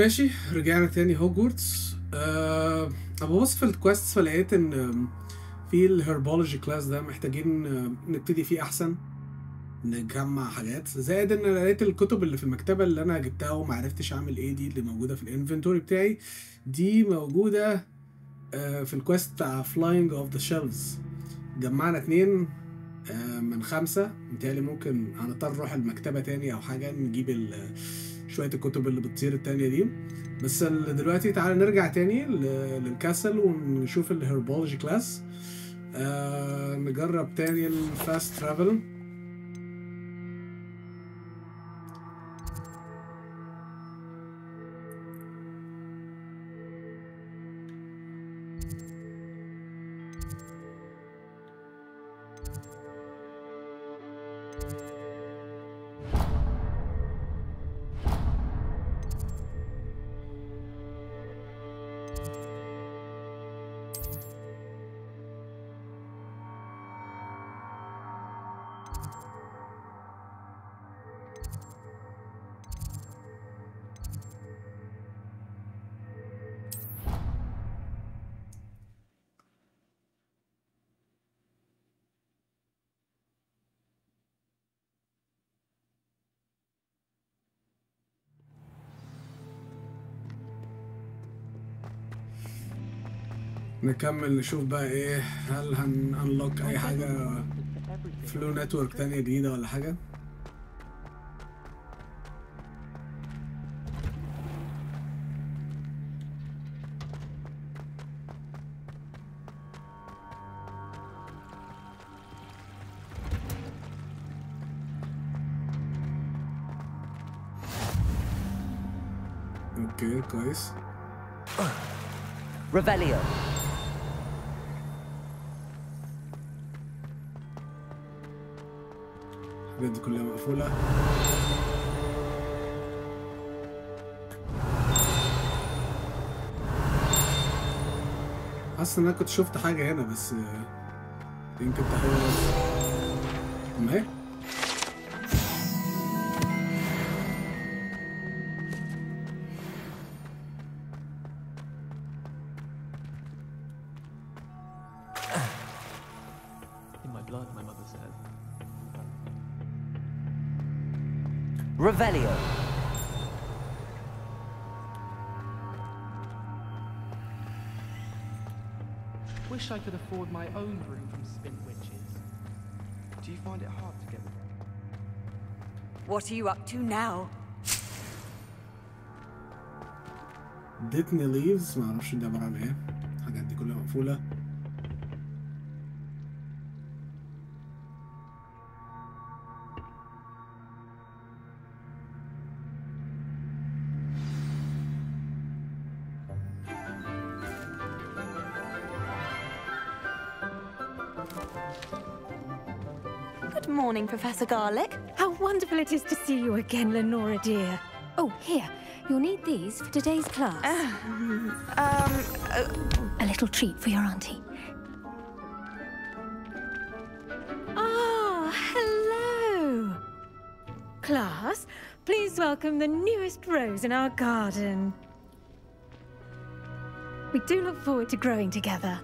ماشي، رجعنا تاني هوجورتس. ببص في الكويست فلقيت ان في الهيربولوجي كلاس ده محتاجين نبتدي فيه احسن، نجمع حاجات، زائد ان لقيت الكتب اللي في المكتبه اللي انا جبتها ومعرفتش اعمل ايه دي اللي موجوده في الانفنتوري بتاعي، دي موجوده في الكويست بتاع فلاينج اوف ذا شيلفز. جمعنا 2 من 5. متهيألي ممكن هنضطر نروح المكتبة تاني أو حاجة نجيب شوية الكتب اللي بتطير التانية دي. بس دلوقتي تعالى نرجع تاني للكاسل ونشوف الهيربولوجي كلاس. نجرب تاني الفاست ترافل. نكمل نشوف بقى ايه، هل هنلوك اي حاجة فلو نتورك تانية جديدة ولا حاجة. اوكي كويس. ريفيليو. الحاجات دي كلها مقفولة. حاسس ان انا كنت شفت حاجة هنا بس يمكن تحول. ما هي Revelio. Wish I could afford my own room from spin witches. Do you find it hard to get them? What are you up to now? Disney leaves. ما اعرفش دي عبارة عن ايه. الحاجات دي كلها مقفولة. Good morning, Professor Garlic. How wonderful it is to see you again, Lenora dear. Oh, here. You'll need these for today's class. A little treat for your auntie. Ah, hello. Class, please welcome the newest rose in our garden. We do look forward to growing together.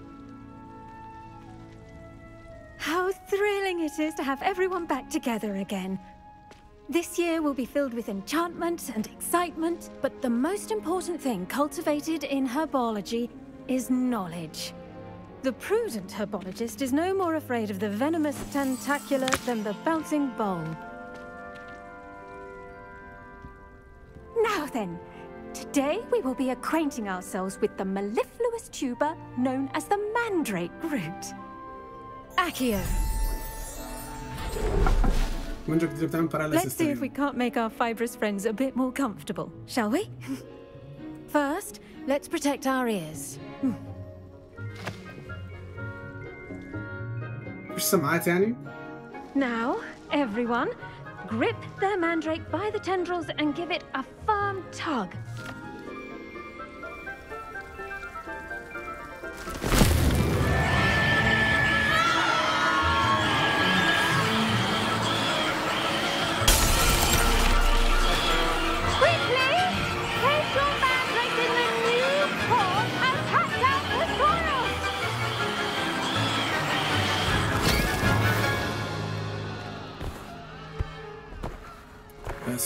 How thrilling it is to have everyone back together again. This year will be filled with enchantment and excitement, but the most important thing cultivated in herbology is knowledge. The prudent herbologist is no more afraid of the venomous tentacular than the bouncing bowl. Now then, today we will be acquainting ourselves with the mellifluous tuber known as the mandrake root. Accio. Let's see if we can't make our fibrous friends a bit more comfortable, shall we? First, let's protect our ears. Now, everyone, grip their mandrake by the tendrils and give it a firm tug. Quickly! Take your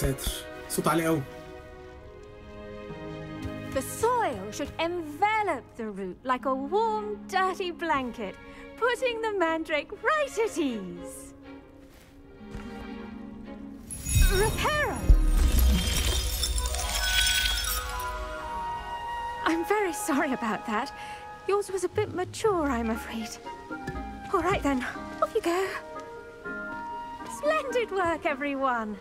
ساتر صوت عالي قوي. The soil should envelop the root like a warm, dirty blanket, putting the mandrake right at ease. Reparo! I'm very sorry about that. Yours was a bit mature, I'm afraid. All right then, off you go. Splendid work, everyone.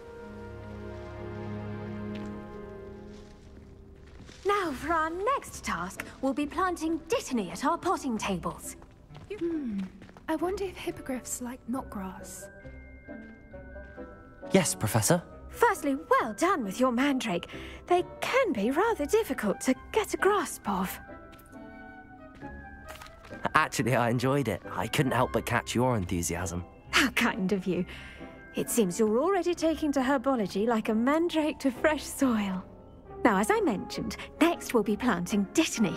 Now for our next task, we'll be planting dittany at our potting tables. I wonder if hippogriffs like knotgrass. Yes, Professor. Firstly, well done with your mandrake. They can be rather difficult to get a grasp of. Actually, I enjoyed it. I couldn't help but catch your enthusiasm. How kind of you. It seems you're already taking to herbology like a mandrake to fresh soil. Now, as I mentioned, next we'll be planting dittany.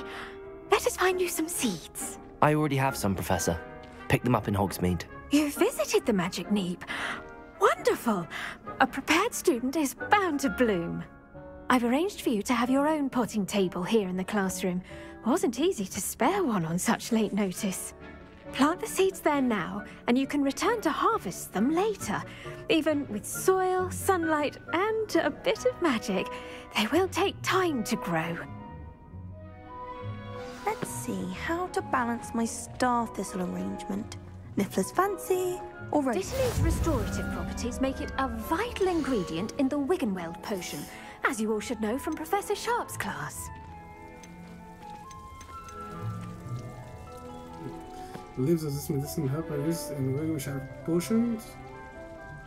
Let us find you some seeds. I already have some, Professor. Picked them up in Hogsmeade. You visited the Magic Neep. Wonderful! A prepared student is bound to bloom. I've arranged for you to have your own potting table here in the classroom. Wasn't easy to spare one on such late notice. Plant the seeds there now, and you can return to harvest them later. Even with soil, sunlight, and a bit of magic, they will take time to grow. Let's see how to balance my star thistle arrangement. Niffler's fancy or rose? Dittany's restorative properties make it a vital ingredient in the Wiggenweld potion, as you all should know from Professor Sharp's class. Leaves of this medicine help are used in Wiggenweld potions.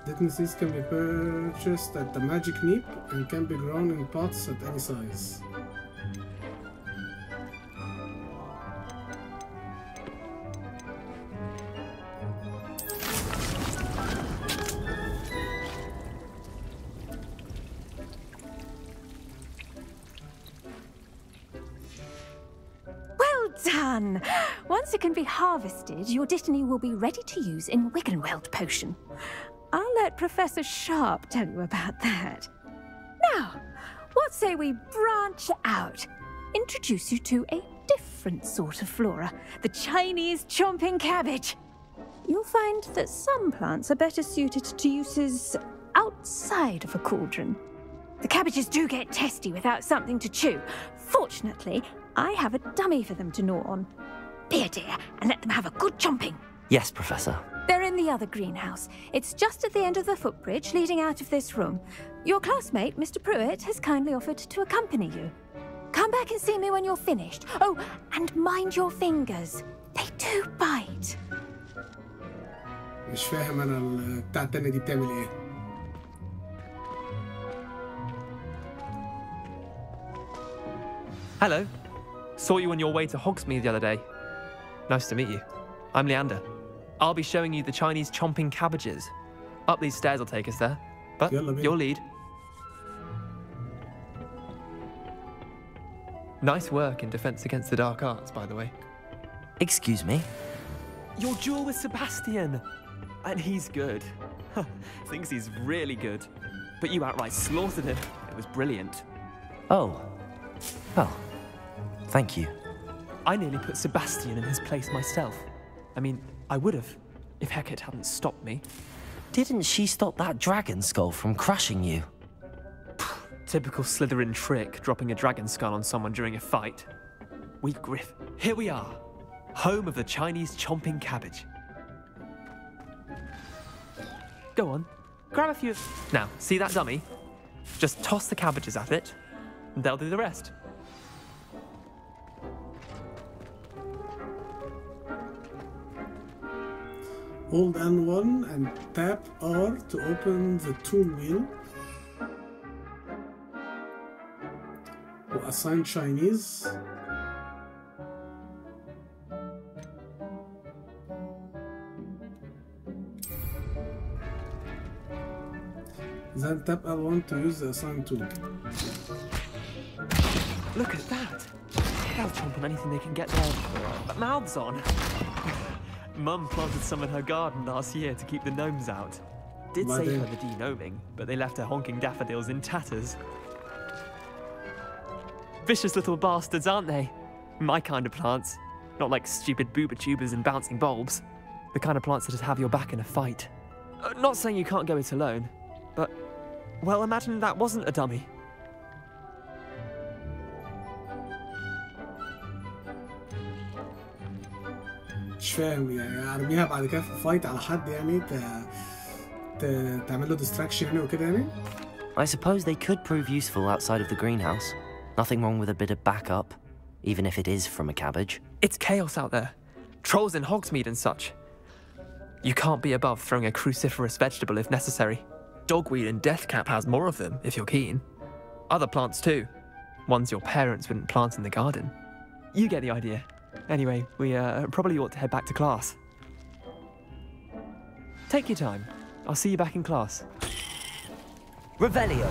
Dittany seeds can be purchased at the Magic Neep and can be grown in pots at any size. Done! Once it can be harvested, your dittany will be ready to use in Wiggenweld potion. I'll let Professor Sharp tell you about that. Now, what say we branch out? Introduce you to a different sort of flora, the Chinese chomping cabbage. You'll find that some plants are better suited to uses outside of a cauldron. The cabbages do get testy without something to chew. Fortunately, I have a dummy for them to gnaw on. Be a dear and let them have a good chomping. Yes, Professor. They're in the other greenhouse. It's just at the end of the footbridge leading out of this room. Your classmate, Mr. Pruitt, has kindly offered to accompany you. Come back and see me when you're finished. Oh, and mind your fingers. They do bite. مش فاهم انا بتاع التانية دي بتعمل ايه. Hello. Saw you on your way to Hogsmeade the other day. Nice to meet you. I'm Leander. I'll be showing you the Chinese chomping cabbages. Up these stairs will take us there. But your lead. Nice work in Defense Against the Dark Arts, by the way. Excuse me? Your duel with Sebastian! And he's good. Thinks he's really good. But you outright slaughtered him. It was brilliant. Oh. Well, thank you. I nearly put Sebastian in his place myself. I mean, I would have, if Hecate hadn't stopped me. Didn't she stop that dragon skull from crushing you? Typical Slytherin trick, dropping a dragon skull on someone during a fight. Weak Griff. Here we are. Home of the Chinese chomping cabbage. Go on, grab a few. Now, see that dummy? Just toss the cabbages at it, and they'll do the rest. Hold N1 and tap R to open the tool wheel. Assign Chinese. Then tap L1 to use the assign tool. Look at that! They'll chomp on anything they can get their mouths on. Mum planted some in her garden last year to keep the gnomes out. did Well, save then- her the de-gnoming, but they left her honking daffodils in tatters. Vicious little bastards, aren't they? My kind of plants. Not like stupid booba tubers and bouncing bulbs. The kind of plants that just have your back in a fight. Not saying you can't go it alone, but... well, imagine that wasn't a dummy. مش فاهم يعني ارميها بعد كده في فايت على حد يعني تعمل له ديستراكشن يعني وكده يعني. I suppose they could prove useful outside of the greenhouse. Nothing wrong with a bit of backup, even if it is from a cabbage. It's chaos out there. Trolls in Hogsmeade and such. You can't be above throwing a cruciferous vegetable if necessary. Dogweed and deathcap has more of them, if you're keen. Other plants too. Ones your parents wouldn't plant in the garden. You get the idea. Anyway, we probably ought to head back to class. Take your time. I'll see you back in class. Revelio.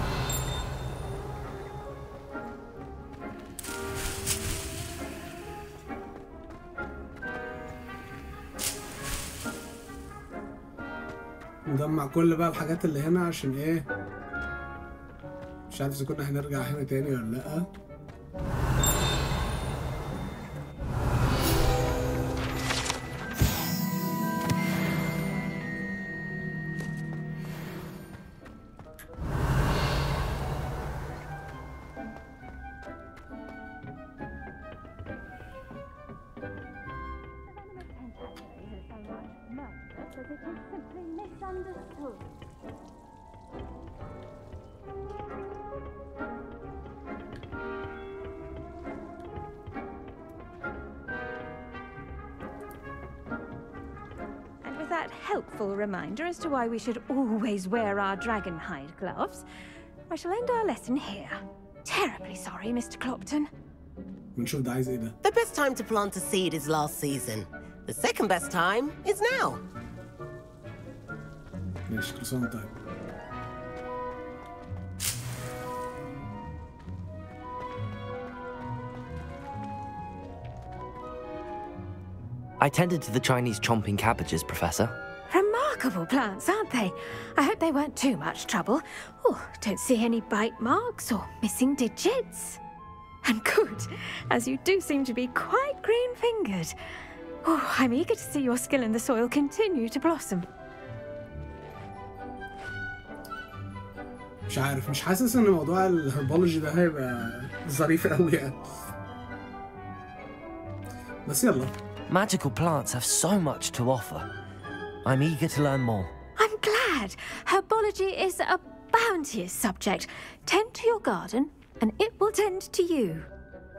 نجمع كل بقى الحاجات اللي هنا عشان ايه. مش عارف اذا كنا هنرجع هنا تاني ولا لأ. And with that helpful reminder as to why we should always wear our dragon hide gloves, I shall end our lesson here. Terribly sorry, Mr. Clopton. بنشوف ده عايز ايه ده. The best time to plant a seed is last season. The second best time is now. ماشي كل سنة وانت طيب. I tended to the Chinese chomping cabbages, Professor. Remarkable plants, aren't they? I hope they weren't too much trouble. Oh, don't see any bite marks or missing digits. And good, as you do seem to be quite green-fingered. Oh, I'm eager to see your skill in the soil continue to blossom. مش عارف مش حاسس ان موضوع الهربولوجي ده هيبقى ظريف قوي يعني. بس يلا. Magical plants have so much to offer. I'm eager to learn more. I'm glad. Herbology is a bounteous subject. Tend to your garden, and it will tend to you.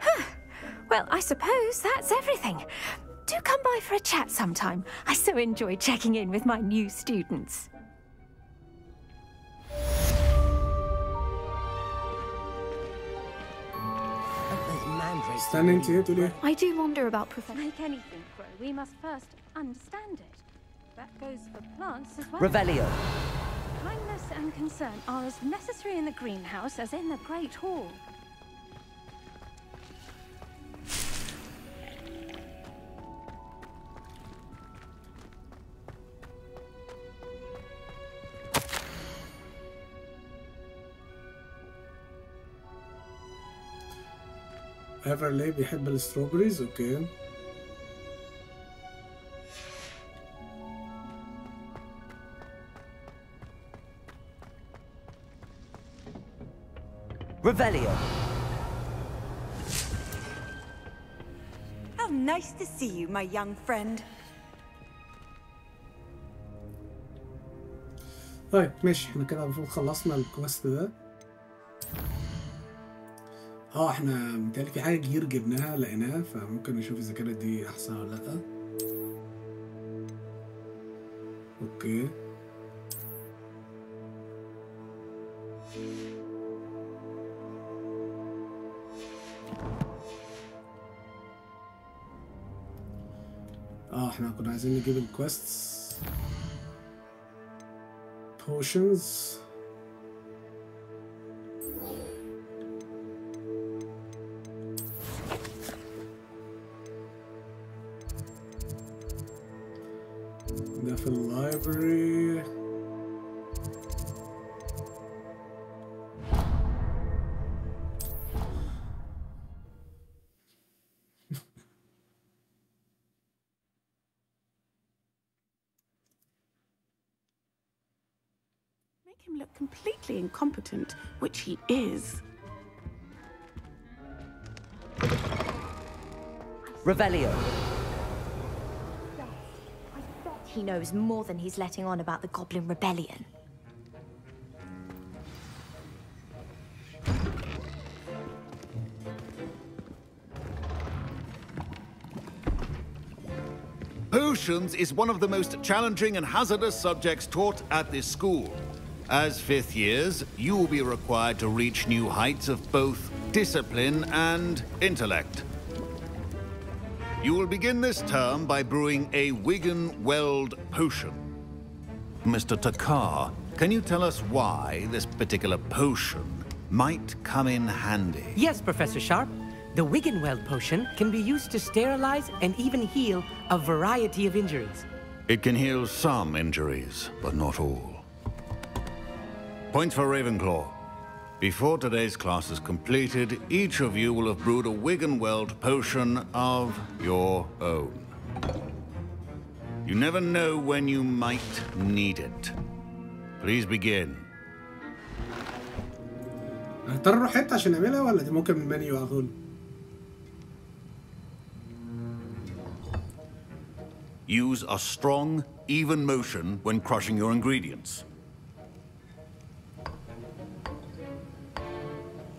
Huh. Well, I suppose that's everything. Do come by for a chat sometime. I so enjoy checking in with my new students. استنى انت ايه تقولي ايه؟ I do wonder about profession. To make anything grow, we must first understand it. That goes for plants as well. Revelio. Kindness and concern are as necessary in the greenhouse as in the Great Hall. ايفرلي بيحب الستروبريز اوكي. Revelio. How nice to see you, my young friend. طيب ماشي احنا كده المفروض خلصنا الكويست ده. احنا متهيألي في حاجة جير جبناها لقيناها فممكن نشوف اذا كانت دي احسن ولا لأ. اوكي. احنا كنا عايزين نجيب الكويستس potions. ده في اللايبرري. make him look completely incompetent, which he is. Revelio. I bet he knows more than he's letting on about the Goblin Rebellion. Potions is one of the most challenging and hazardous subjects taught at this school. As fifth years, you will be required to reach new heights of both discipline and intellect. You will begin this term by brewing a Wigan Weld potion. Mr. Takar, can you tell us why this particular potion might come in handy? Yes, Professor Sharp. The Wiggenweld potion can be used to sterilize and even heal a variety of injuries. It can heal some injuries, but not all. Points for Ravenclaw. Before today's class is completed, each of you will have brewed a Wiggenweld potion of your own. You never know when you might need it. Please begin. هنضطر نروح حتة عشان نعملها ولا دي ممكن من المنيو على طول؟ Use a strong, even motion when crushing your ingredients.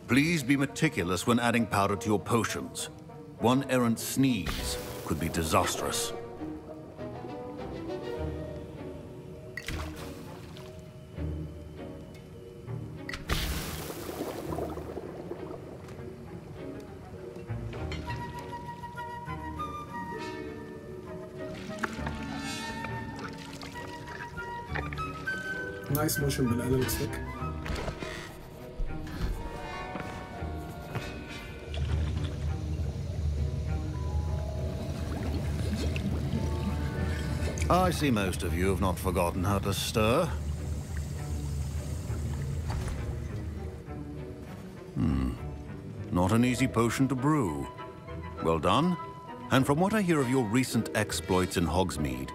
Please be meticulous when adding powder to your potions. One errant sneeze could be disastrous. Nice motion بالقلم السلك. I see most of you have not forgotten how to stir. Not an easy potion to brew. Well done. And from what I hear of your recent exploits in Hogsmeade,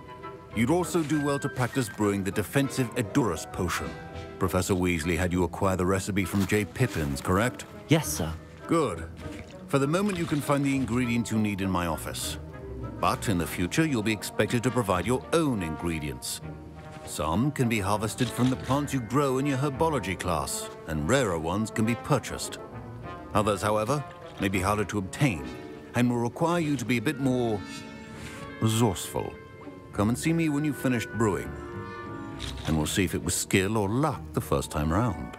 you'd also do well to practice brewing the defensive Edurus potion. Professor Weasley had you acquire the recipe from J. Pippins, correct? Yes, sir. Good. For the moment, you can find the ingredients you need in my office. But in the future, you'll be expected to provide your own ingredients. Some can be harvested from the plants you grow in your herbology class, and rarer ones can be purchased. Others, however, may be harder to obtain, and will require you to be a bit more resourceful. Come and see me when you've finished brewing, and we'll see if it was skill or luck the first time round.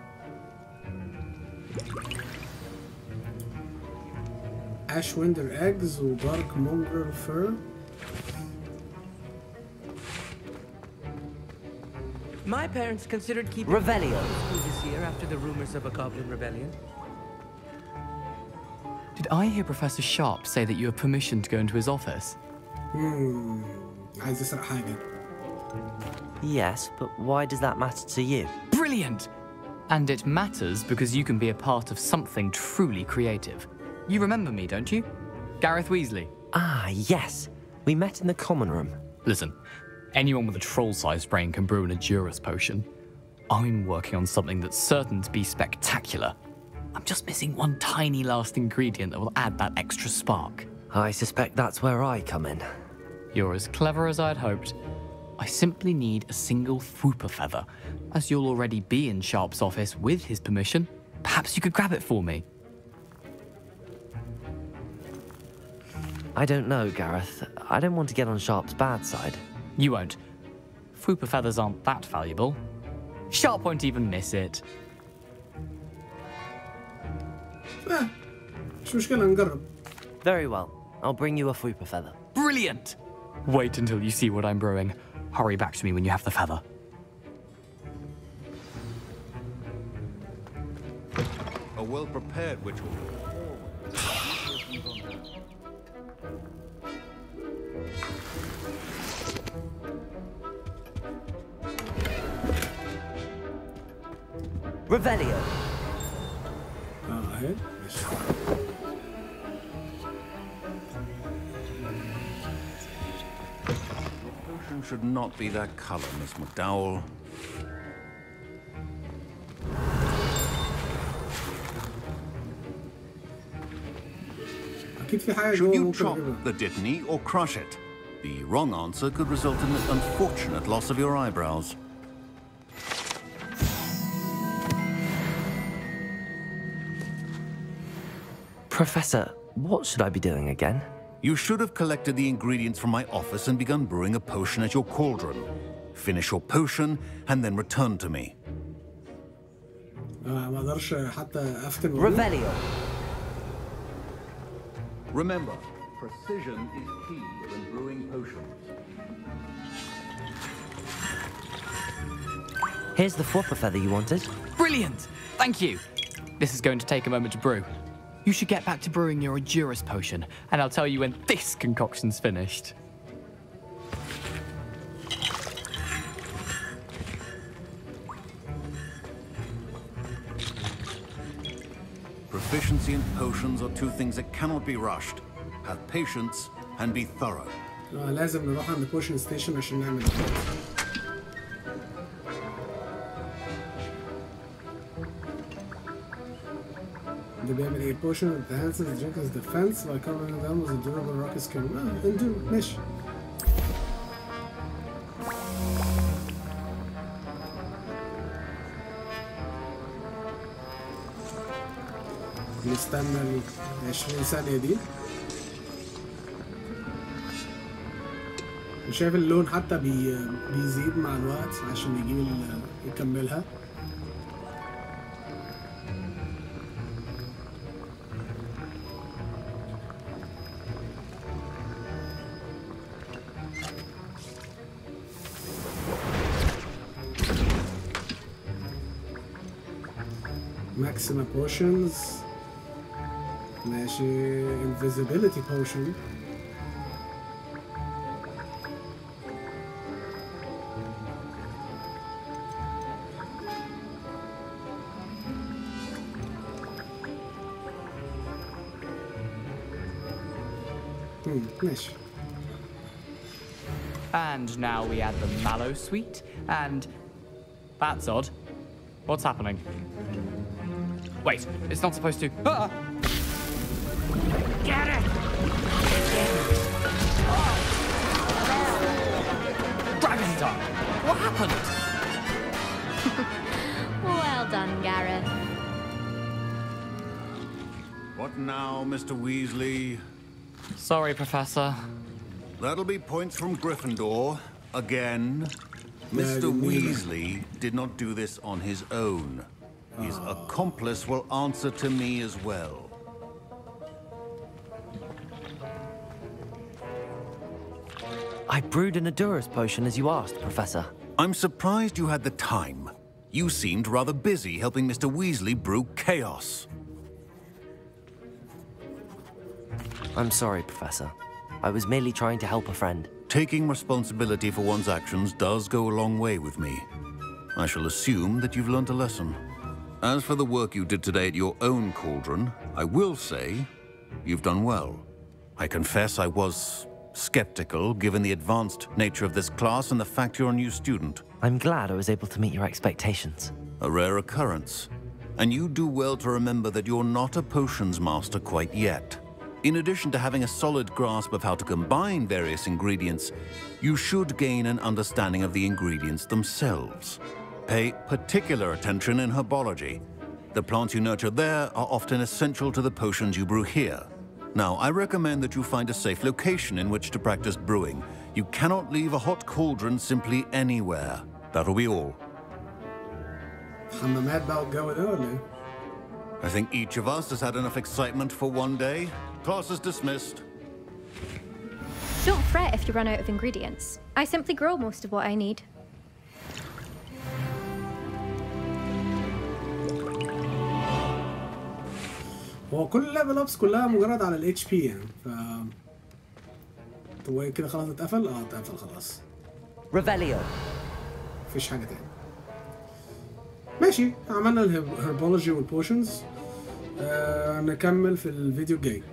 Ashwinder eggs و dark mongrel fur. My parents considered keeping Revelio this year after the rumors of a Goblin Rebellion. Did I hear Professor Sharp say that you have permission to go into his office? عايز أسرق حاجة. Yes, but why does that matter to you? Brilliant! And it matters because you can be a part of something truly creative. You remember me, don't you? Gareth Weasley. Ah, yes. We met in the common room. Listen, anyone with a troll-sized brain can brew an Edurus potion. I'm working on something that's certain to be spectacular. I'm just missing one tiny last ingredient that will add that extra spark. I suspect that's where I come in. You're as clever as I'd hoped. I simply need a single Fwooper feather. As you'll already be in Sharp's office with his permission, perhaps you could grab it for me. I don't know, Gareth. I don't want to get on Sharp's bad side. You won't. Fwooper feathers aren't that valuable. Sharp won't even miss it. مش مشكلة نجرب. Very well. I'll bring you a Fwooper feather. Brilliant! Wait until you see what I'm brewing. Hurry back to me when you have the feather. A well-prepared witch will Revelio. أهي. should not be that color, Miss McDowell. اكيد في حاجه Should جوه you ممكن chop اجيبها. the Dittany or crush it? The wrong answer could result in the unfortunate loss of your eyebrows. Professor, what should I be doing again? You should have collected the ingredients from my office and begun brewing a potion at your cauldron. Finish your potion and then return to me. ما اقدرش حتى افتن. Revelio. Remember, precision is key when brewing potions. Here's the flopper feather you wanted. Brilliant! Thank you. This is going to take a moment to brew. You should get back to brewing your Endurus potion, and I'll tell you when this concoction's finished. Proficiency in potions are two things that cannot be rushed. Have patience and be thorough. لازم نروح عند بوشن ستيشن عشان نعمل ده. ده بيعمل ايه؟ potion enhances the drinker's defense by covering them with a durable rocket skin. endure ماشي. نستنى ال 20 ثانية دي. شايف اللون حتى بيزيد مع الوقت عشان يجيب يكملها. Maxima potions. ماشي invisibility potion. ماشي. And now we add the mallow sweet, and that's odd. What's happening? Wait, it's not supposed to. Ah! Get it! Oh. Dragon Dog! What happened? Well done, Gareth. What now, Mr. Weasley? Sorry, Professor. That'll be points from Gryffindor. Again. Mr. Weasley did not do this on his own. His accomplice will answer to me as well. I brewed an Endurus potion as you asked, Professor. I'm surprised you had the time. You seemed rather busy helping Mr. Weasley brew chaos. I'm sorry, Professor. I was merely trying to help a friend. Taking responsibility for one's actions does go a long way with me. I shall assume that you've learnt a lesson. As for the work you did today at your own cauldron, I will say you've done well. I confess I was skeptical given the advanced nature of this class and the fact you're a new student. I'm glad I was able to meet your expectations. A rare occurrence. And you do well to remember that you're not a potions master quite yet. In addition to having a solid grasp of how to combine various ingredients, you should gain an understanding of the ingredients themselves. Pay particular attention in herbology. The plants you nurture there are often essential to the potions you brew here. Now, I recommend that you find a safe location in which to practice brewing. You cannot leave a hot cauldron simply anywhere. That'll be all. I think each of us has had enough excitement for one day. Class is dismissed. Don't fret if you run out of ingredients. I simply grow most of what I need. هو كل الليفل ابس كلها مجرد على الاتش بي يعني ف هو كده خلاص اتقفل؟ اتقفل خلاص. ريفيليو. مفيش حاجة تاني. ماشي عملنا الهربولوجي والبوشنز. نكمل في الفيديو الجاي.